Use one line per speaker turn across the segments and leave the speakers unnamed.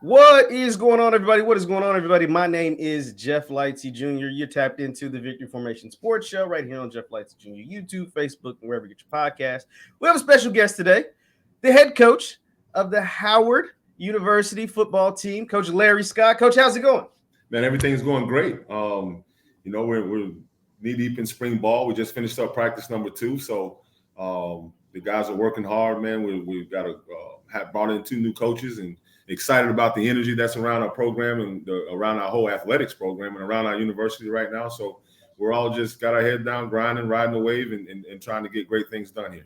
What is going on, everybody? What is going on, everybody? My name is JeffLightsyJr. You're tapped into the Victory Formation Sports Show right here on JeffLightsYJr. YouTube, Facebook, and wherever you get your podcast. We have a special guest today, the head coach of the Howard University football team, Coach Larry Scott. Coach, how's it going?
Man, everything's going great. We're knee deep in spring ball. We just finished up practice number 2, so the guys are working hard. Man, we've got have brought in 2 new coaches and excited about the energy that's around our program and around our whole athletics program and around our university right now. So we're all just got our head down, grinding, riding the wave, and trying to get great things done here.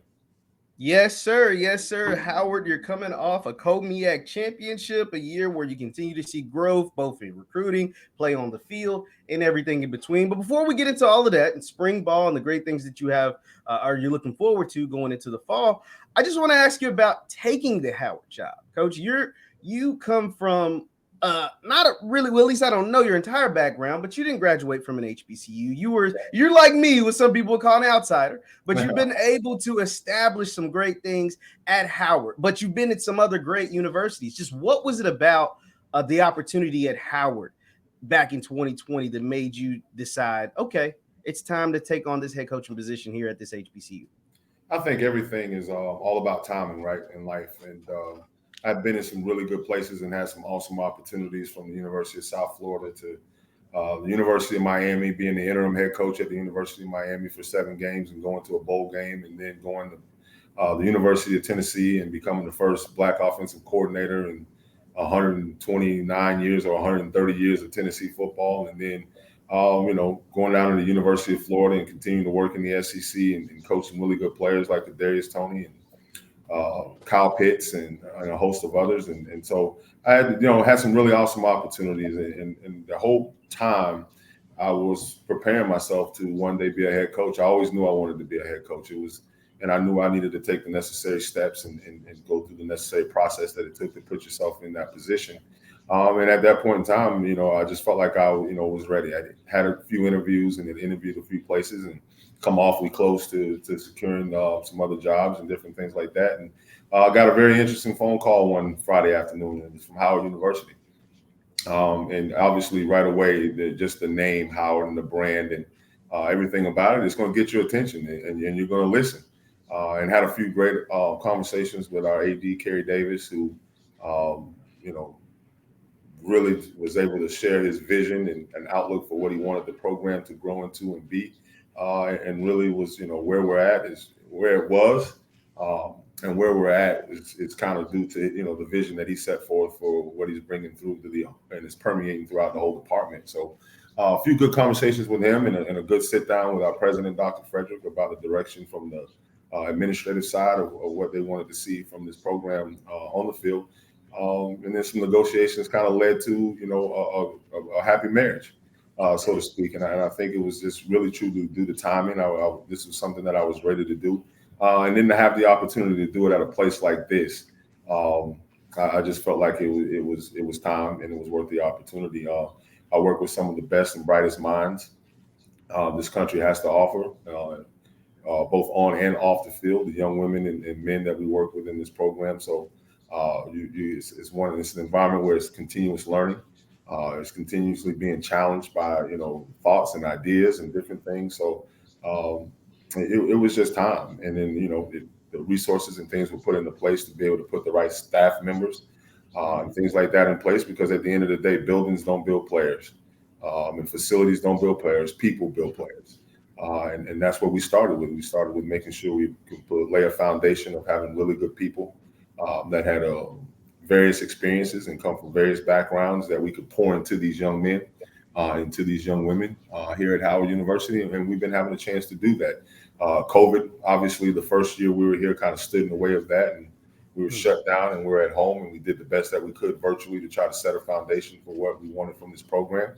Yes, sir. Yes, sir. Howard, you're coming off a Co-MEAC championship, a year where you continue to see growth, both in recruiting, play on the field, and everything in between. But before we get into all of that and spring ball and the great things that you have, are you looking forward to going into the fall? I just want to ask you about taking the Howard job, Coach. You come from not a really well, at least I don't know your entire background, but you didn't graduate from an HBCU. You're like me, what some people call an outsider, but you've been able to establish some great things at Howard, but you've been at some other great universities. Just what was it about the opportunity at Howard back in 2020 that made you decide, okay, it's time to take on this head coaching position here at this HBCU?
I think everything is all about timing, right, in life. And I've been in some really good places and had some awesome opportunities, from the University of South Florida to the University of Miami, being the interim head coach at the University of Miami for 7 games and going to a bowl game, and then going to the University of Tennessee and becoming the first Black offensive coordinator in 129 years or 130 years of Tennessee football. And then, going down to the University of Florida and continuing to work in the SEC and coach some really good players like Kadarius Toney and Kyle Pitts and a host of others. And so I had some really awesome opportunities. And the whole time I was preparing myself to one day be a head coach. I always knew I wanted to be a head coach. And I knew I needed to take the necessary steps and go through the necessary process that it took to put yourself in that position. And at that point in time, I just felt like I was ready. I had a few interviews and had interviewed a few places and come awfully close to securing some other jobs and different things like that. And got a very interesting phone call one Friday afternoon. It was from Howard University. And obviously right away, just the name Howard and the brand and everything about it is going to get your attention, and you're going to listen. And had a few great conversations with our AD, Kerry Davis, who, really was able to share his vision and outlook for what he wanted the program to grow into and be. And really was, where we're at is where it was, and where we're at is kind of due to, the vision that he set forth for what he's bringing through and is permeating throughout the whole department. So a few good conversations with him and a good sit down with our president, Dr. Frederick, about the direction from the administrative side of what they wanted to see from this program on the field. And then some negotiations kind of led to, a happy marriage. So to speak. And I think it was just really true due to timing. This was something that I was ready to do. And then to have the opportunity to do it at a place like this, I just felt like it was time and it was worth the opportunity. I work with some of the best and brightest minds this country has to offer, both on and off the field, the young women and men that we work with in this program. So it's an environment where it's continuous learning. It's continuously being challenged by, thoughts and ideas and different things. So it was just time. And then, the resources and things were put into place to be able to put the right staff members and things like that in place, because at the end of the day, buildings don't build players, and facilities don't build players, people build players. And that's what we started with. We started with making sure we could lay a foundation of having really good people that had various experiences and come from various backgrounds that we could pour into these young men, into these young women here at Howard University. And we've been having a chance to do that. COVID, obviously, the first year we were here kind of stood in the way of that. And we were shut down and we were at home, and we did the best that we could virtually to try to set a foundation for what we wanted from this program,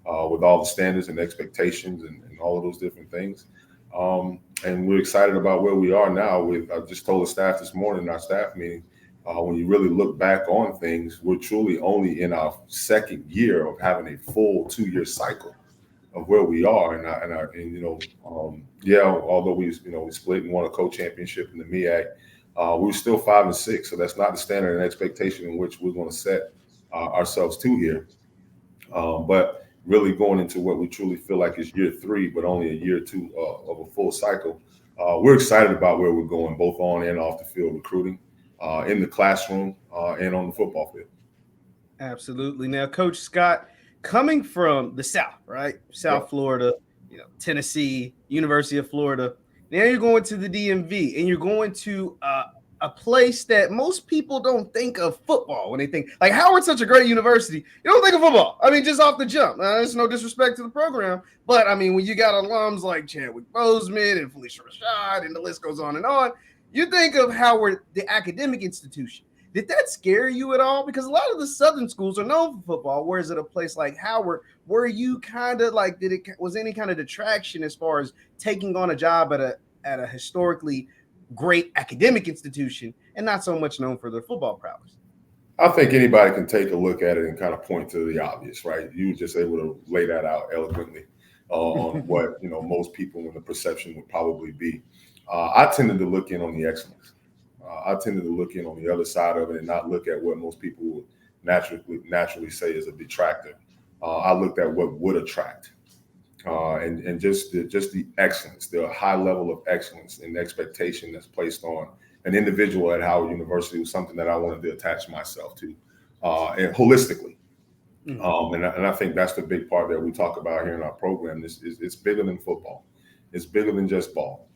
with all the standards and expectations and all of those different things. And we're excited about where we are now. I just told the staff this morning in our staff meeting, when you really look back on things, we're truly only in our second year of having a full 2-year cycle of where we are. Although we split and won a co-championship in the MEAC, we were still 5-6. So that's not the standard and expectation in which we're going to set ourselves to here. But really going into what we truly feel like is year 3, but only a year 2 of a full cycle. We're excited about where we're going, both on and off the field recruiting, in the classroom, and on the football field.
Absolutely. Now, Coach Scott, coming from the South, right? South
Yep.
Florida, Tennessee, University of Florida. Now you're going to the DMV, and you're going to a place that most people don't think of football when they think like Howard's such a great university. You don't think of football. I mean, just off the jump. There's no disrespect to the program, but I mean, when you got alums like Chadwick Boseman and Felicia Rashad, and the list goes on, you think of Howard, the academic institution. Did that scare you at all? Because a lot of the Southern schools are known for football, whereas at a place like Howard, were you kind of like, was any kind of detraction as far as taking on a job at a historically great academic institution and not so much known for their football prowess?
I think anybody can take a look at it and kind of point to the obvious, right? You were just able to lay that out eloquently on what most people in the perception would probably be. I tended to look in on the excellence. I tended to look in on the other side of it and not look at what most people would naturally say is a detractor. I looked at what would attract, and just the excellence, the high level of excellence and expectation that's placed on an individual at Howard University was something that I wanted to attach myself to, and holistically. And I think that's the big part that we talk about here in our program. It's bigger than football. It's bigger than just ball.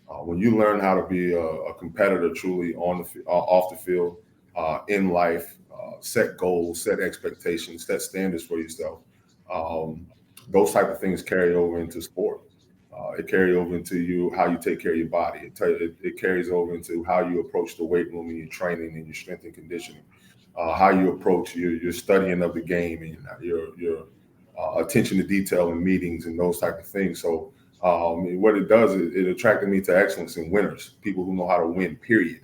When you learn how to be a competitor truly off the field, in life, set goals, set expectations, set standards for yourself. Those type of things carry over into sport. It carries over into how you take care of your body. It carries over into how you approach the weight room and your training and your strength and conditioning. How you approach your studying of the game and your attention to detail in meetings and those type of things. So what it does is it attracted me to excellence in winners, people who know how to win, period.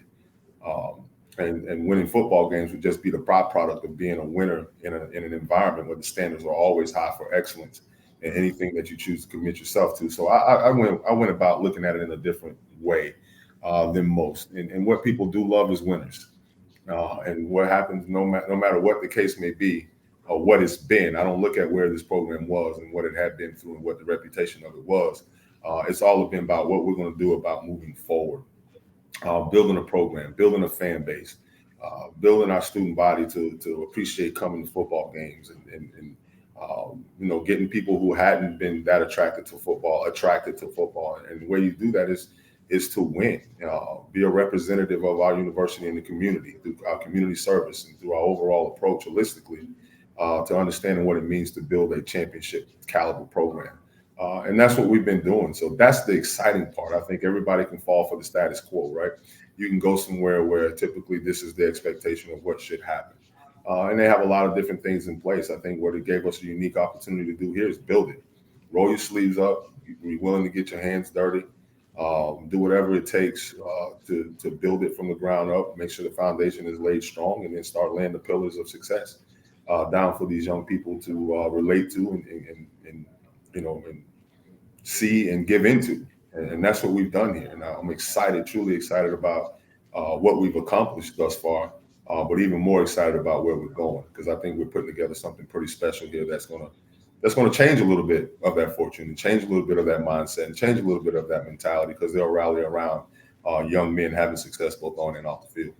And winning football games would just be the byproduct of being a winner in an environment where the standards are always high for excellence in anything that you choose to commit yourself to. So I went about looking at it in a different way than most. And what people do love is winners. And what happens, no matter what the case may be, or what it's been, I don't look at where this program was and what it had been through and what the reputation of it was. It's all been about what we're going to do about moving forward, building a program, building a fan base, building our student body to appreciate coming to football games, and getting people who hadn't been that attracted to football. And the way you do that is to win, be a representative of our university in the community through our community service and through our overall approach holistically, to understanding what it means to build a championship caliber program. And that's what we've been doing. So that's the exciting part. I think everybody can fall for the status quo, right? You can go somewhere where typically this is the expectation of what should happen. And they have a lot of different things in place. I think what it gave us a unique opportunity to do here is build it. Roll your sleeves up. Be willing to get your hands dirty. Do whatever it takes to build it from the ground up. Make sure the foundation is laid strong, and then start laying the pillars of success down for these young people to relate to and see and give into. And that's what we've done here. And I'm excited, truly excited about what we've accomplished thus far, but even more excited about where we're going, because I think we're putting together something pretty special here that's going to change a little bit of that fortune and change a little bit of that mindset and change a little bit of that mentality, because they'll rally around young men having success both on and off the field.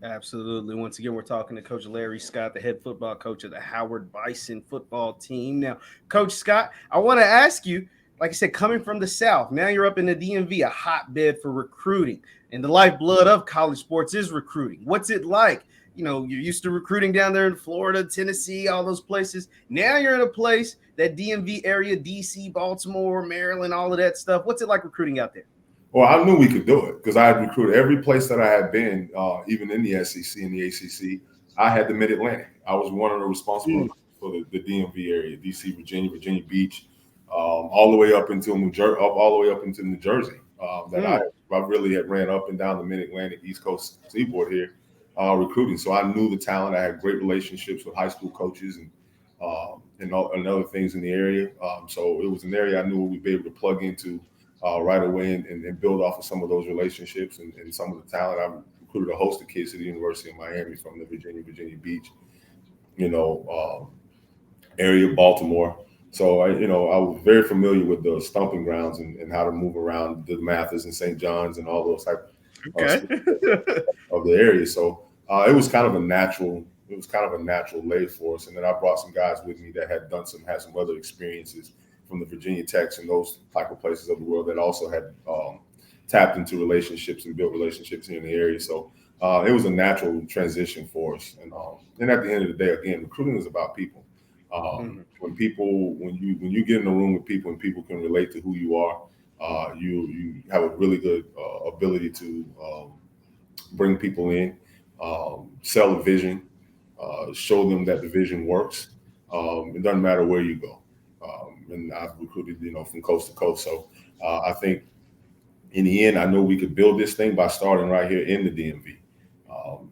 Absolutely. Once again, we're talking to Coach Larry Scott, the head football coach of the Howard Bison football team. Now, Coach Scott, I want to ask you, like I said, coming from the South, now you're up in the DMV, a hotbed for recruiting. And the lifeblood of college sports is recruiting. What's it like? You're used to recruiting down there in Florida, Tennessee, all those places. Now you're in a place, that DMV area, DC, Baltimore, Maryland, all of that stuff. What's it like recruiting out there?
Well, I knew we could do it because I had recruited every place that I had been, even in the SEC and the ACC. I had the Mid-Atlantic. I was one of the responsible for the DMV area, DC, Virginia Beach, all the way up into New Jersey. I really had ran up and down the Mid-Atlantic, East Coast seaboard here, recruiting. So I knew the talent. I had great relationships with high school coaches and other things in the area. So it was an area I knew we'd be able to plug into right away and build off of some of those relationships and some of the talent. I recruited a host of kids to the University of Miami from the Virginia Beach area of Baltimore. So I was very familiar with the stomping grounds and how to move around the Mathis and St. John's and all those type
Okay.
of the area. So it was kind of a natural. It was kind of a natural lay for us. And then I brought some guys with me that had some other experiences from the Virginia Techs and those type of places of the world that also had tapped into relationships and built relationships here in the area. So it was a natural transition for us. And at the end of the day, again, recruiting is about people. When you get in a room with people and people can relate to who you are, you have a really good ability to bring people in, sell a vision, show them that the vision works. It doesn't matter where you go. And I've recruited, from coast to coast. So I think in the end, I know we could build this thing by starting right here in the DMV.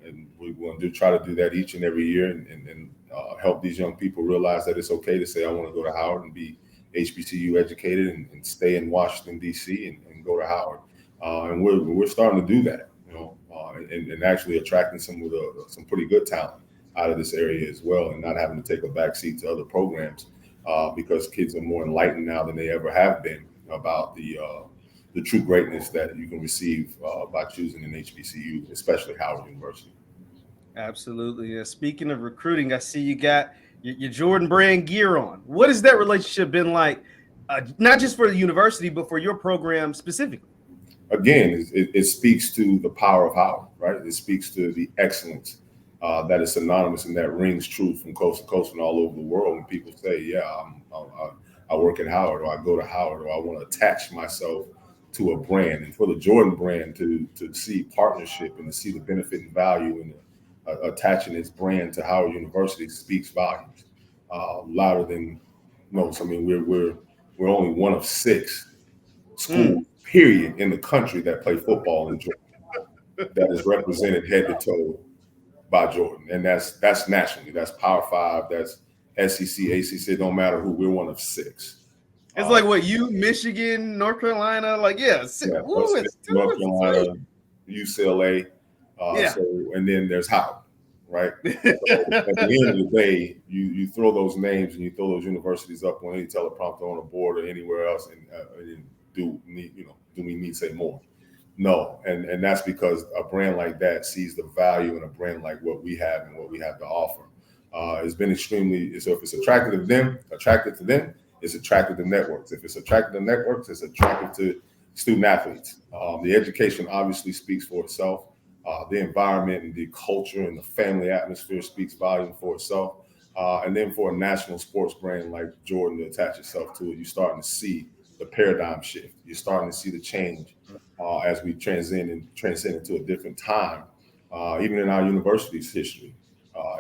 And we want to try to do that each and every year and help these young people realize that it's okay to say, I want to go to Howard and be HBCU educated and stay in Washington, D.C. and go to Howard. And we're starting to do that, and actually attracting some pretty good talent out of this area as well, and not having to take a backseat to other programs because kids are more enlightened now than they ever have been about the true greatness that you can receive by choosing an HBCU, especially Howard University.
Absolutely. Speaking of recruiting, I see you got your Jordan brand gear on. What has that relationship been like, not just for the university, but for your program specifically?
Again, it speaks to the power of Howard, right? It speaks to the excellence that is synonymous and that rings true from coast to coast and all over the world. When people say, yeah, I work at Howard, or I go to Howard, or I want to attach myself to a brand. And for the Jordan brand to see partnership and to see the benefit and value in attaching its brand to Howard University speaks volumes, louder than most. I mean, we're only one of 6 schools, period, in the country that play football in Jordan that is represented head to toe by Jordan, and that's nationally. That's Power 5. That's SEC, ACC. It don't matter who. We're one of 6.
It's like what, Michigan, North Carolina, North
Carolina, UCLA. So, and then there's Howard, right? So at the end of the day, you throw those names and you throw those universities up on any teleprompter on a board or anywhere else, and do we need to say more? No, and that's because a brand like that sees the value in a brand like what we have and what we have to offer. It's been extremely. So if it's attractive to them, it's attractive to networks. If it's attractive to networks, it's attractive to student athletes. The education obviously speaks for itself. The environment and the culture and the family atmosphere speaks volume for itself. And then for a national sports brand like Jordan to attach itself to it, you're starting to see the paradigm shift. You're starting to see the change as we transcend into a different time, even in our university's history,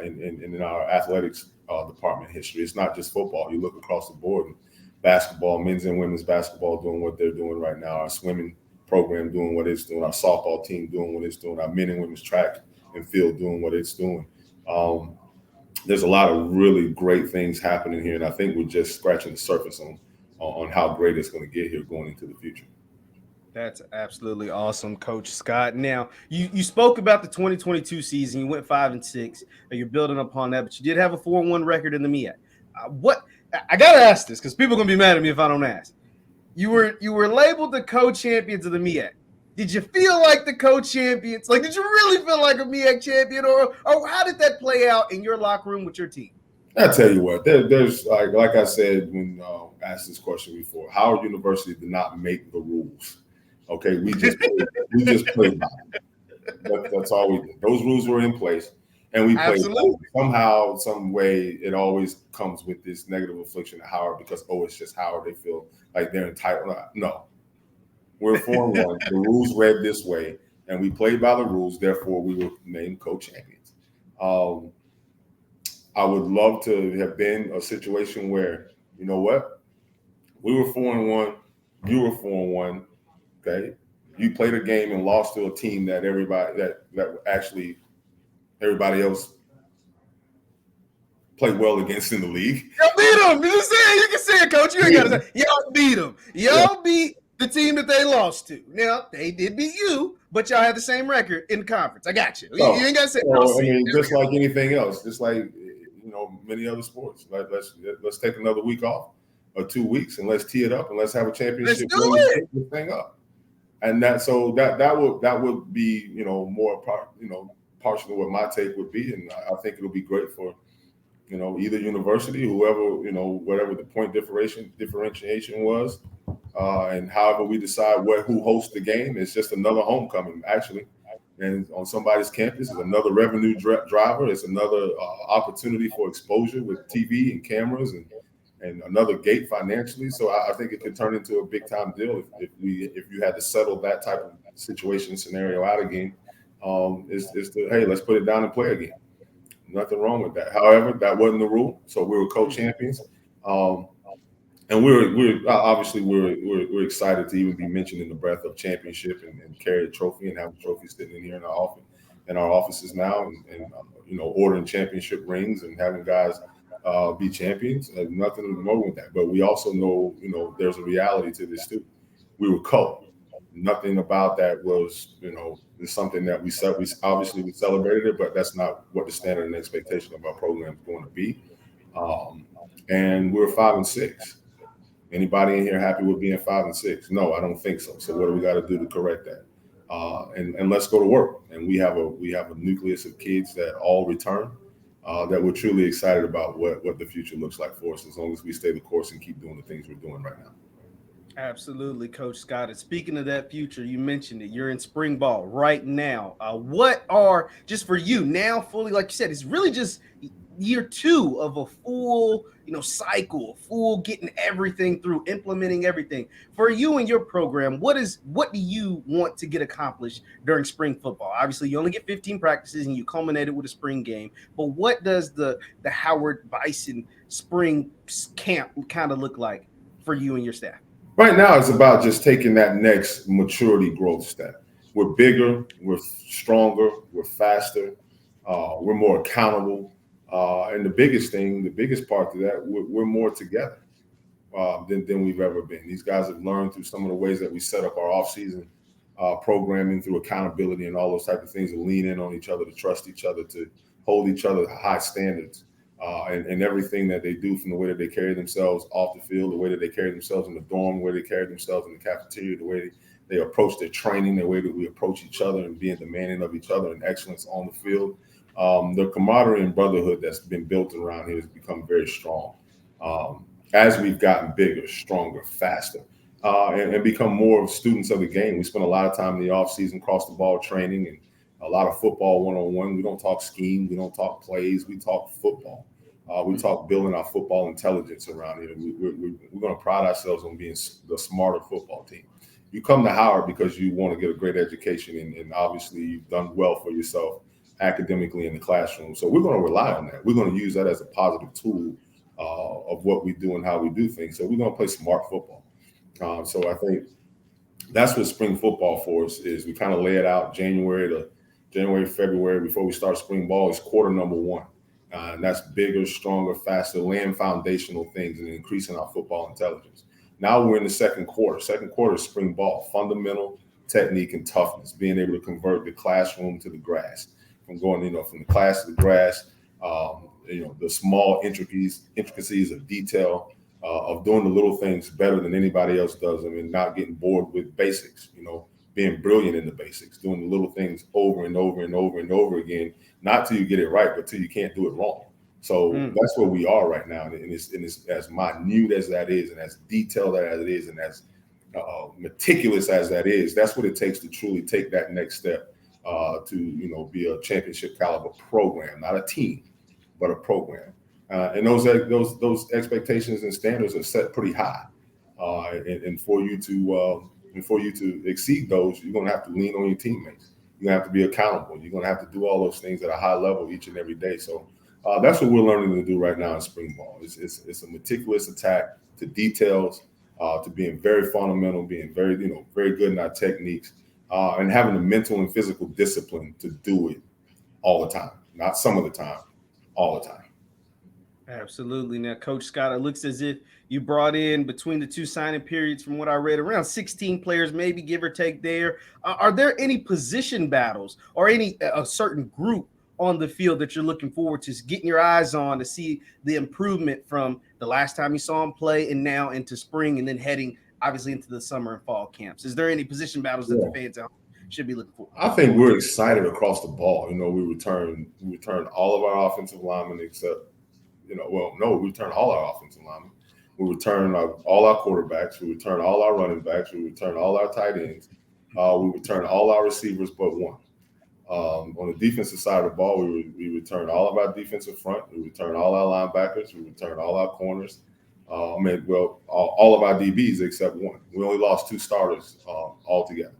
and in our athletics department history. It's not just football. You look across the board, and basketball, men's and women's basketball doing what they're doing right now, our swimming program doing what it's doing, our softball team doing what it's doing, our men and women's track and field doing what it's doing. There's a lot of really great things happening here, and I think we're just scratching the surface on how great it's going to get here going into the future.
That's absolutely awesome, Coach Scott. Now, you spoke about the 2022 season. You went 5-6. You're building upon that, but you did have a 4-1 record in the MEAC. I gotta ask this because people are gonna be mad at me if I don't ask. You were labeled the co-champions of the MEAC. Did you feel like the co-champions? Like, did you really feel like a MEAC champion, or how did that play out in your locker room with your team?
I'll tell you what, there's like I said when asked this question before, Howard University did not make the rules. Okay, we just played by them. That's all we did. Those rules were in place, and we played by them. Somehow, some way, it always comes with this negative affliction of Howard because, it's just Howard. They feel like they're entitled. No, we're 4-1. The rules read this way, and we played by the rules. Therefore, we were named co-champions. I would love to have been a situation where, you know what, we were 4-1, you were 4-1. Okay, you played a game and lost to a team that everybody else played well against in the league.
Y'all beat them. You can say it, Coach. You ain't gotta say y'all beat them. Y'all beat the team that they lost to. Now they did beat you, but y'all had the same record in the conference. I got you. You ain't gotta say.
Just like anything else, just like many other sports. Like let's take another week off or 2 weeks and let's tee it up and let's have a championship.
Let's do it.
This thing up. And that would be, more partially what my take would be, and I think it'll be great for, either university, whoever, whatever the point differentiation was, and however we decide who hosts the game. It's just another homecoming, actually, and on somebody's campus is another revenue driver. It's another opportunity for exposure with TV and cameras and another gate financially. So I think it could turn into a big time deal if you had to settle that type of situation scenario out again. Hey, let's put it down and play again. Nothing wrong with that. However, that wasn't the rule. So we were co-champions. And we're excited to even be mentioned in the breath of championship and carry a trophy and have a trophy sitting in here in our offices now, and ordering championship rings and having guys be champions. Nothing wrong with that. But we also know, there's a reality to this too. We were co. Nothing about that was, it's something that we celebrated it, but that's not what the standard and expectation of our program is going to be. And we're 5-6. Anybody in here happy with being 5-6? No, I don't think so. So what do we got to do to correct that? And let's go to work. And we have a nucleus of kids that all return, that we're truly excited about what the future looks like for us, as long as we stay the course and keep doing the things we're doing right now.
Absolutely, Coach Scott. And speaking of that future, you mentioned it. You're in spring ball right now. What are, just for you now, fully, like you said, it's really just year 2 of a full, cycle, full getting everything through, implementing everything. For you and your program, what do you want to get accomplished during spring football? Obviously, you only get 15 practices and you culminated with a spring game. But what does the Howard Bison spring camp kind of look like for you and your staff?
Right now, it's about just taking that next maturity growth step. We're bigger, we're stronger, we're faster, we're more accountable. And the biggest part to that, we're more together than we've ever been. These guys have learned through some of the ways that we set up our off-season programming, through accountability and all those type of things, to lean in on each other, to trust each other, to hold each other to high standards. And everything that they do, from the way that they carry themselves off the field, the way that they carry themselves in the dorm, the way they carry themselves in the cafeteria, the way they approach their training, the way that we approach each other and being demanding of each other and excellence on the field. The camaraderie and brotherhood that's been built around here has become very strong as we've gotten bigger, stronger, faster, and become more students of the game. We spend a lot of time in the offseason, cross the ball training, and a lot of football one-on-one. We don't talk scheme. We don't talk plays. We talk football. We talk building our football intelligence around here. We're going to pride ourselves on being the smarter football team. You come to Howard because you want to get a great education, and obviously you've done well for yourself academically in the classroom. So we're going to rely on that. We're going to use that as a positive tool of what we do and how we do things. So we're going to play smart football. So I think that's what spring football for us is. We kind of lay it out January, February, before we start spring ball is quarter number 1. And that's bigger, stronger, faster, laying foundational things and increasing our football intelligence. Now we're in the second quarter. Second quarter is spring ball, fundamental technique and toughness, being able to convert the classroom to the grass, from going, from the class to the grass, the small intricacies of detail, of doing the little things better than anybody else does them, and not getting bored with basics, being brilliant in the basics, doing the little things over and over and over and over again, not till you get it right, but till you can't do it wrong. So that's where we are right now. And it's as minute as that is, and as detailed as it is, and as meticulous as that is, that's what it takes to truly take that next step to, be a championship caliber program, not a team, but a program. And those expectations and standards are set pretty high. And for you to exceed those, you're going to have to lean on your teammates. You're going to have to be accountable. You're going to have to do all those things at a high level each and every day. So that's what we're learning to do right now in spring ball. It's a meticulous attack to details, to being very fundamental, being very, very good in our techniques, and having the mental and physical discipline to do it all the time. Not some of the time, all the time.
Absolutely. Now, Coach Scott, it looks as if you brought in, between the two signing periods, from what I read, around 16 players, maybe give or take there. Are there any position battles or any a certain group on the field that you're looking forward to getting your eyes on to see the improvement from the last time you saw him play and now into spring and then heading obviously into the summer and fall camps? Is there any position battles that the fans out should be looking for?
I think we're excited across the ball. We returned all of our offensive linemen except, we returned all our offensive linemen. We returned all our quarterbacks. We returned all our running backs. We returned all our tight ends. We returned all our receivers but one. On the defensive side of the ball, we returned all of our defensive front. We returned all our linebackers. We returned all our corners. All of our DBs except one. We only lost 2 starters altogether.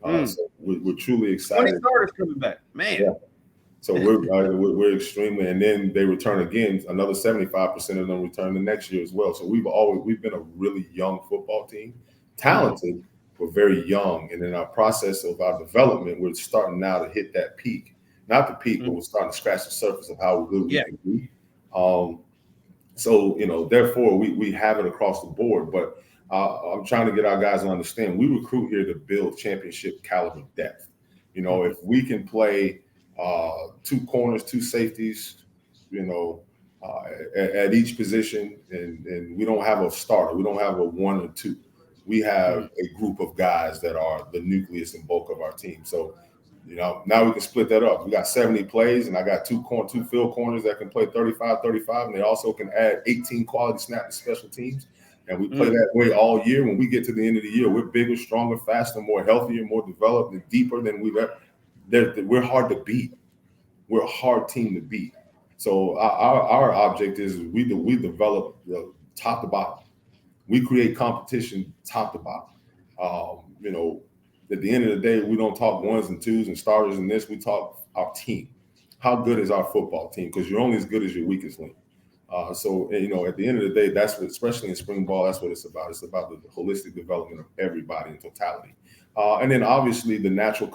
So we're truly excited.
20 starters coming back, man.
Yeah. So we're extremely, and then they return again. Another 75% of them return the next year as well. So we've been a really young football team, talented, but very young. And in our process of our development, we're starting now to hit that peak. Not the peak, but we're starting to scratch the surface of how good we can be. So therefore, we have it across the board. But I'm trying to get our guys to understand we recruit here to build championship caliber depth. If we can play 2 corners, 2 safeties, at each position, and we don't have a starter, we don't have a 1 or 2. We have a group of guys that are the nucleus and bulk of our team. So, now we can split that up. We got 70 plays, and I got 2 field corners that can play 35, and they also can add 18 quality snaps to special teams. And we play that way all year. When we get to the end of the year, we're bigger, stronger, faster, more healthier, more developed, and deeper than we've ever. We're hard to beat. We're a hard team to beat. So our object is we develop top to bottom. We create competition top to bottom. At the end of the day, we don't talk 1s and 2s and starters and this. We talk our team. How good is our football team? Because you're only as good as your weakest link. So at the end of the day, that's what, especially in spring ball, that's what it's about. It's about the holistic development of everybody in totality. And then obviously the natural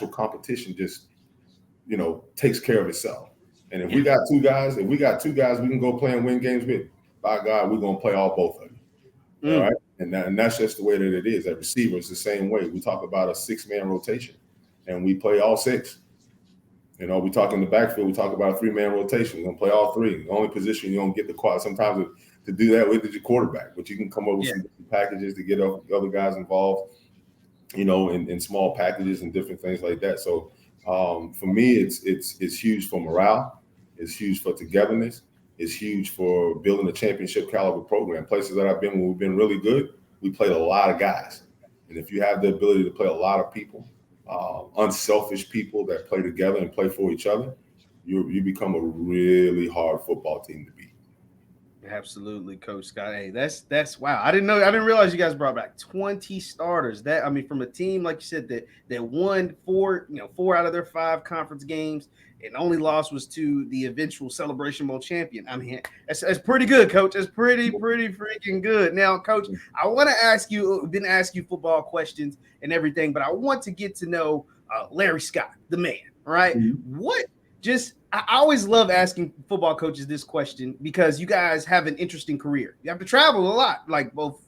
competition just takes care of itself. And if we got 2 guys, we can go play and win games with. By God, we're gonna play both of you. All right, and that's just the way that it is. At receiver, it's the same way. We talk about a 6-man rotation, and we play all 6. We talk in the backfield. We talk about a 3-man rotation. We're gonna play all 3. The only position you don't get the quad sometimes to do that with is your quarterback, but you can come up with some packages to get other guys involved. In small packages and different things like that. So for me, it's huge for morale. It's huge for togetherness. It's huge for building a championship caliber program. Places that I've been when we've been really good, we played a lot of guys. And if you have the ability to play a lot of people, unselfish people that play together and play for each other, you become a really hard football team to beat.
Absolutely, Coach Scott. Hey, that's wow. I didn't realize you guys brought back 20 starters. From a team like you said that won 4 out of their 5 conference games and only loss was to the eventual Celebration Bowl champion. That's pretty good, Coach. That's pretty freaking good. Now, Coach, I want to ask you, been asking you football questions and everything, but I want to get to know Larry Scott, the man. Right? I always love asking football coaches this question because you guys have an interesting career. You have to travel a lot, like both,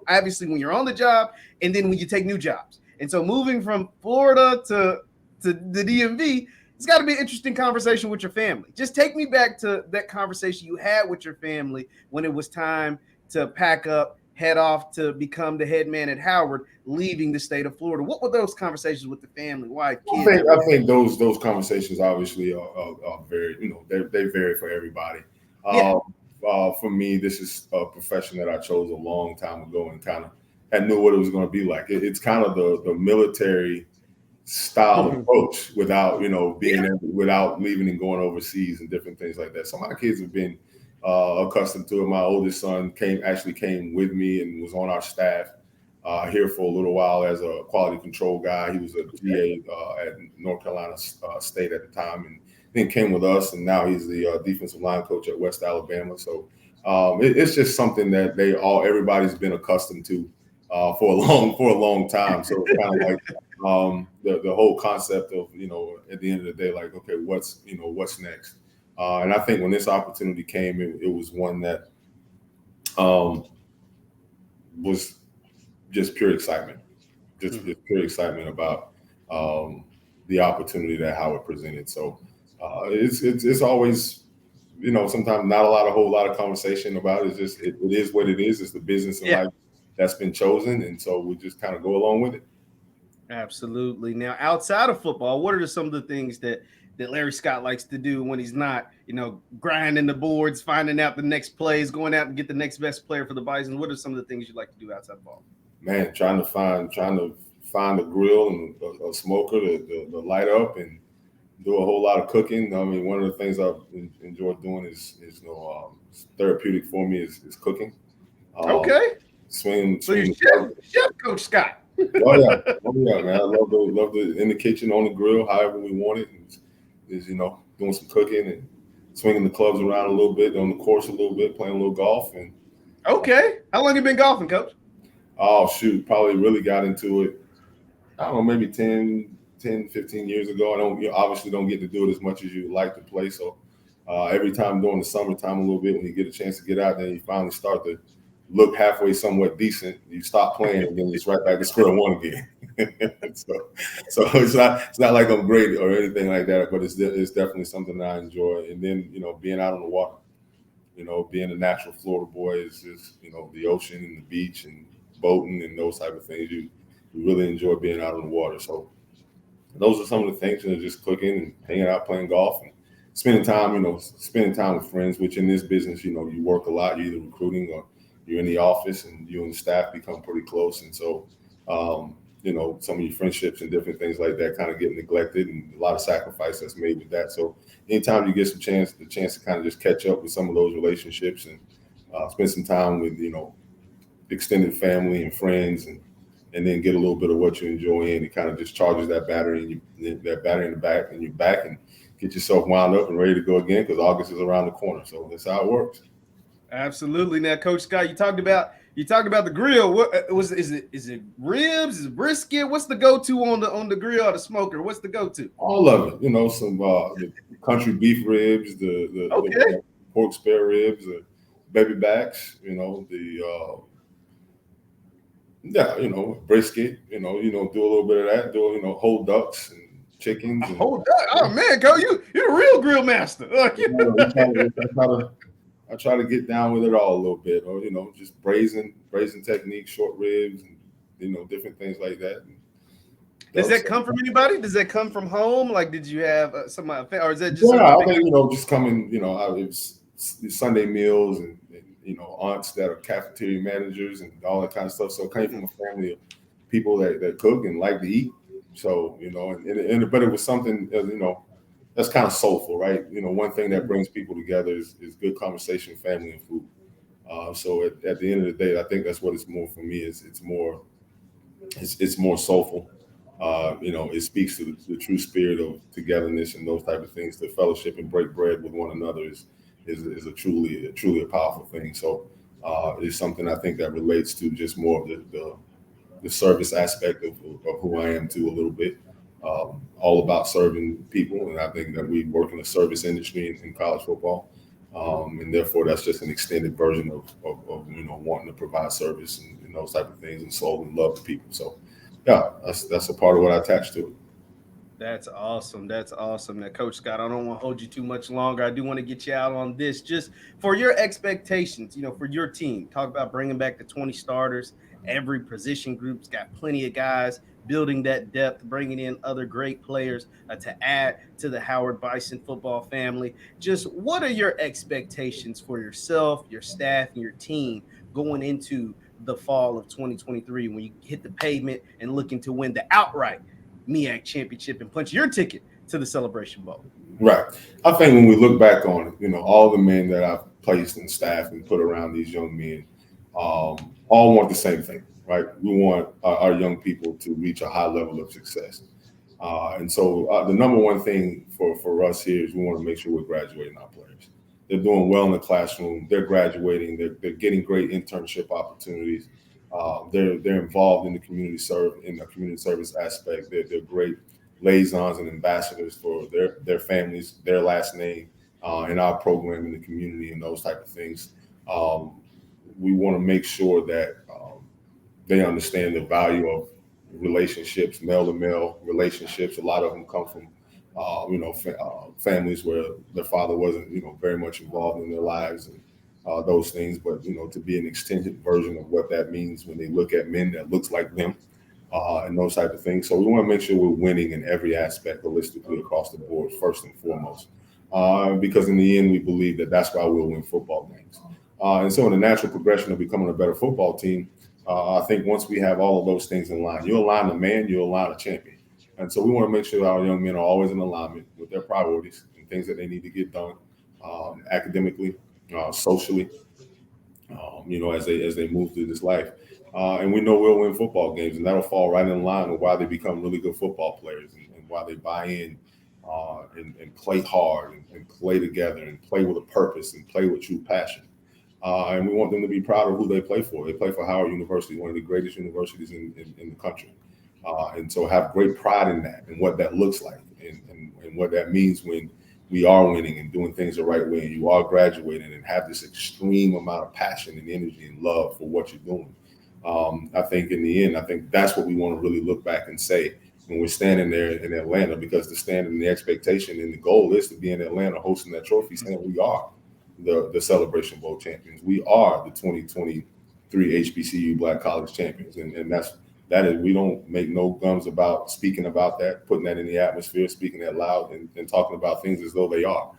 obviously when you're on the job and then when you take new jobs. And so moving from Florida to the DMV, it's got to be an interesting conversation with your family. Just take me back to that conversation you had with your family when it was time to pack up, head off to become the head man at Howard, leaving the state of Florida. What were those conversations with the family, wife, kids?
I think those conversations obviously are very, they vary for everybody. For me, this is a profession that I chose a long time ago and kind of I knew what it was going to be like. It's kind of the military style approach without, without leaving and going overseas and different things like that. So my kids have been accustomed to it. My oldest son came with me and was on our staff here for a little while as a quality control guy. He was a GA at North Carolina State at the time, and then came with us. And now he's the defensive line coach at West Alabama. So it's just something that everybody's been accustomed to for a long time. So it's kind of like the whole concept of at the end of the day, like, okay, what's next? And I think when this opportunity came, it was one that was just pure excitement, just pure excitement about the opportunity that Howard presented. So It's always, sometimes not a whole lot of conversation about it. It's just it is what it is. It's the business and life that's been chosen, and so we just kind of go along with it.
Absolutely. Now, outside of football, what are some of the things that Larry Scott likes to do when he's not, grinding the boards, finding out the next plays, going out and get the next best player for the Bison? What are some of the things you like to do outside of ball?
Man, trying to find a grill and a smoker to light up and do a whole lot of cooking. I mean, one of the things I've enjoyed doing is therapeutic for me is cooking.
Okay.
So
you're Chef Coach Scott.
Oh yeah, man. I love the in the kitchen, on the grill, however we want it. And is doing some cooking and swinging the clubs around a little bit, on the course a little bit, playing a little golf. And
okay, how long you been golfing, Coach?
Oh shoot, probably really got into it, I don't know, maybe 10, 15 years ago. Obviously don't get to do it as much as you would like to play. So every time during the summertime a little bit, when you get a chance to get out there, you finally start to look halfway somewhat decent, you stop playing and then it's right back to square one again. so it's not like I'm great or anything like that, but it's definitely something that I enjoy. And then, being out on the water, being a natural Florida boy is just, the ocean and the beach and boating and those type of things. You really enjoy being out on the water. So those are some of the things, just cooking and hanging out, playing golf and spending time with friends, which in this business, you work a lot, you're either recruiting or you're in the office, and you and the staff become pretty close. And so, some of your friendships and different things like that kind of get neglected, and a lot of sacrifice that's made with that. So anytime you get the chance to kind of just catch up with some of those relationships and spend some time with, extended family and friends, and then get a little bit of what you enjoy in, it kind of just charges that battery in the back, and you're back and get yourself wound up and ready to go again, because August is around the corner. So that's how it works.
Absolutely. Now, Coach Scott, you talked about the grill. What is it ribs? Is it brisket? What's the go-to on the grill or the smoker? What's the go-to?
All of it. Some the country beef ribs, the pork spare ribs, the baby backs. Brisket. Do a little bit of that. Do whole ducks and chickens. And,
whole duck. Oh man, Coach, you're a real grill master.
I try to get down with it all a little bit, or just braising techniques, short ribs, and different things like that.
Does that come from anybody? Does that come from home? Like, did you have somebody, or is that just?
Yeah, I think just coming. It's Sunday meals and aunts that are cafeteria managers and all that kind of stuff. So it came from a family of people that cook and like to eat. So but it was something that's kind of soulful, right? One thing that brings people together is good conversation, family, and food. So at the end of the day, I think that's what it's more for me. It's more soulful. It speaks to the true spirit of togetherness and those type of things. The fellowship and break bread with one another is a truly a powerful thing. So it's something I think that relates to just more of the service aspect of who I am too, a little bit. All about serving people, and I think that we work in the service industry in college football, and therefore that's just an extended version of wanting to provide service and those type of things, and soul and love to people. So yeah, that's a part of what I attach to it.
That's awesome. That's awesome. Now, Coach Scott, I don't want to hold you too much longer. I do want to get you out on this, just for your expectations, for your team. Talk about bringing back the 20 starters. Every position group's got plenty of guys, building that depth, bringing in other great players to add to the Howard Bison football family. Just what are your expectations for yourself, your staff, and your team going into the fall of 2023 when you hit the pavement and looking to win the outright MEAC championship and punch your ticket to the Celebration Bowl?
Right. I think when we look back on it, all the men that I've placed in staff and put around these young men, all want the same thing, right? We want our young people to reach a high level of success. And so the number one thing for us here is we want to make sure we're graduating our players. They're doing well in the classroom. They're graduating. They're getting great internship opportunities. They're involved in the community service aspect. They're great liaisons and ambassadors for their families, their last name, in our program in the community and those type of things. We want to make sure that they understand the value of relationships, male to male relationships. A lot of them come from families where their father wasn't, very much involved in their lives and those things. But, to be an extended version of what that means when they look at men that looks like them and those type of things. So we want to make sure we're winning in every aspect holistically across the board, first and foremost. Because in the end, we believe that that's why we'll win football games. And so in the natural progression of becoming a better football team, I think once we have all of those things in line, you align a man, you align a champion. And so we want to make sure our young men are always in alignment with their priorities and things that they need to get done academically, socially, as they move through this life. And we know we'll win football games, and that'll fall right in line with why they become really good football players and why they buy in and play hard and play together and play with a purpose and play with true passion. And we want them to be proud of who they play for. They play for Howard University, one of the greatest universities in the country. And so have great pride in that and what that looks like and what that means when we are winning and doing things the right way and you are graduating and have this extreme amount of passion and energy and love for what you're doing. I think in the end, I think that's what we want to really look back and say when we're standing there in Atlanta, because the standard and the expectation and the goal is to be in Atlanta hosting that trophy, saying we are the Celebration Bowl champions. We are the 2023 HBCU Black College champions. And that is, we don't make no gums about speaking about that, putting that in the atmosphere, speaking that loud and talking about things as though they are.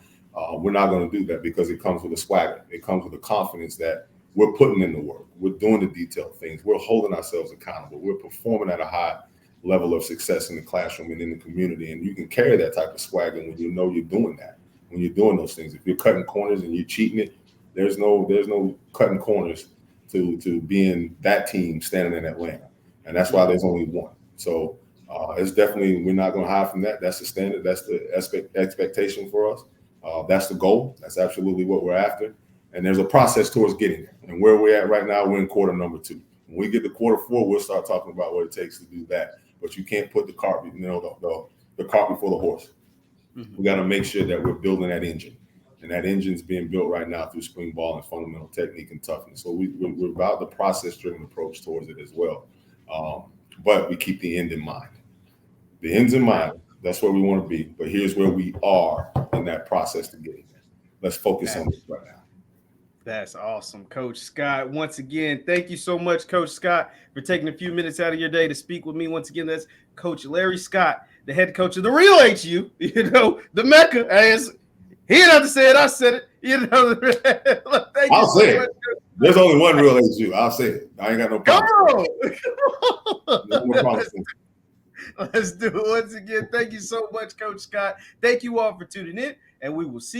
We're not going to do that because it comes with a swagger. It comes with a confidence that we're putting in the work. We're doing the detailed things. We're holding ourselves accountable. We're performing at a high level of success in the classroom and in the community. And you can carry that type of swagger when you know you're doing that, when you're doing those things. If you're cutting corners and you're cheating it, there's no cutting corners to being that team standing in Atlanta. And that's why there's only one. So it's definitely, we're not going to hide from that. That's the standard. That's the expectation for us. That's the goal. That's absolutely what we're after. And there's a process towards getting there. And where we're at right now, we're in quarter number 2. When we get to quarter 4, we'll start talking about what it takes to do that. But you can't put the cart, the cart before the horse. Mm-hmm. We got to make sure that we're building that engine. And that engine's being built right now through spring ball and fundamental technique and toughness. So we're about the process-driven approach towards it as well. But we keep the end in mind. The end's in mind. That's where we want to be. But here's where we are in that process to getting there. Let's focus on this right now.
That's awesome, Coach Scott. Once again, thank you so much, Coach Scott, for taking a few minutes out of your day to speak with me. Once again, that's Coach Larry Scott, the head coach of the real HU, the Mecca. As he didn't have to say it, I said it.
I'll say it. There's only one real HU. I'll say it. I ain't got no problem.
No problem. Let's do it once again. Thank you so much, Coach Scott. Thank you all for tuning in, and we will see